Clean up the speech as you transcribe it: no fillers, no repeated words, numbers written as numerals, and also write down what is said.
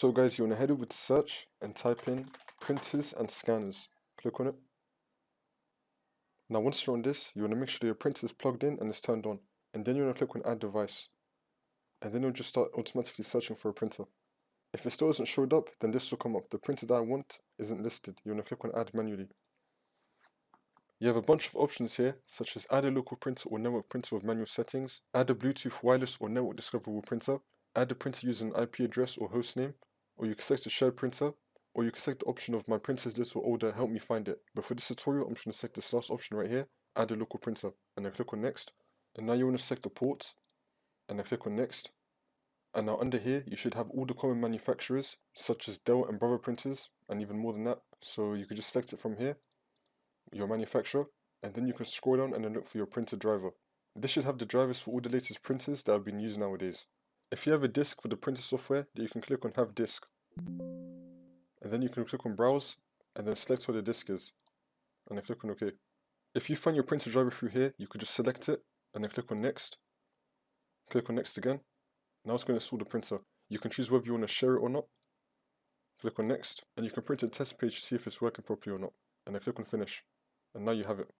So guys, you want to head over to search and type in printers and scanners. Click on it. Now once you're on this, you want to make sure that your printer is plugged in and it's turned on. And then you want to click on add device. And then it'll just start automatically searching for a printer. If it still hasn't showed up, then this will come up. The printer that I want isn't listed. You want to click on add manually. You have a bunch of options here, such as add a local printer or network printer with manual settings, add a Bluetooth wireless or network discoverable printer, add a printer using an IP address or hostname, or you can select a shared printer, or you can select the option of my printer's list or order, help me find it. But for this tutorial, I'm just going to select this last option right here, add a local printer, and then click on next. And now you want to select the port, and then click on next. And now under here, you should have all the common manufacturers, such as Dell and Brother printers, and even more than that. So you can just select it from here, your manufacturer, and then you can scroll down and then look for your printer driver. This should have the drivers for all the latest printers that have been used nowadays. If you have a disk for the printer software, then you can click on have disk. And then you can click on browse, and then select where the disk is, and then click on OK. If you find your printer driver through here, you could just select it, and then click on next. Click on next again. Now it's going to install the printer. You can choose whether you want to share it or not. Click on next, and you can print a test page to see if it's working properly or not. And then click on finish. And now you have it.